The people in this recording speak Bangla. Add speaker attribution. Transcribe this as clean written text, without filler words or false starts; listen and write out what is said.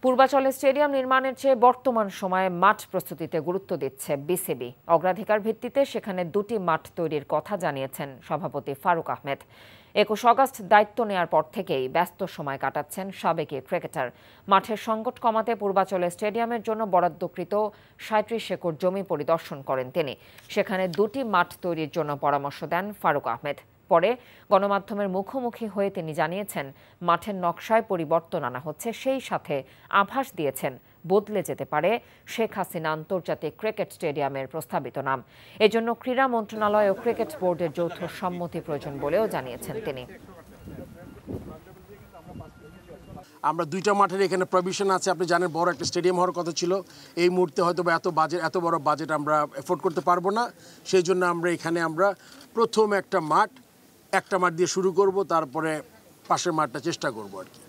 Speaker 1: পূর্বাচলে স্টেডিয়াম নির্মাণের চেয়ে বর্তমান সময়ে মাঠ প্রস্তুতিতে গুরুত্ব দিচ্ছে বিসিবি। অগ্রাধিকার ভিত্তিতে সেখানে দুটি মাঠ তৈরির কথা জানিয়েছেন সভাপতি ফারুক আহমেদ। ২১ আগস্ট দায়িত্ব নেয়ার পর থেকেই ব্যস্ত সময় কাটাচ্ছেন সাবেক ক্রিকেটার। মাঠের সংকট কমাতে পূর্বাচলে স্টেডিয়ামের জন্য বরাদ্দকৃত ৩৭ একর জমি পরিদর্শন করেন তিনি। সেখানে দুটি মাঠ তৈরির জন্য পরামর্শ দেন ফারুক আহমেদ। পরে গণমাধ্যমের মুখোমুখি হয়ে তিনি জানিয়েছেন, মাঠের নকশায় পরিবর্তন আনা হচ্ছে, সেই সাথে আভাস দিয়েছেন বদলে যেতে পারে শেখ হাসিনা আন্তর্জাতিক ক্রিকেট স্টেডিয়ামের প্রস্তাবিত নাম। এজন্য ক্রীড়া মন্ত্রণালয় ও ক্রিকেট বোর্ডের যৌথ সম্মতি প্রয়োজন বলেও জানিয়েছেন তিনি।
Speaker 2: আমরা দুইটা মাঠের এখানে প্রভিশন আছে, আপনি জানেন বড় একটা স্টেডিয়াম হওয়ার কথা ছিল। এই মুহূর্তে হয়তো এত বড় বাজেট আমরা এফোর্ড করতে পারবো না। সেই জন্য আমরা প্রথম একটা মাঠ দিয়ে শুরু করব, তারপরে পাশের মাঠটা চেষ্টা করবো আর কি।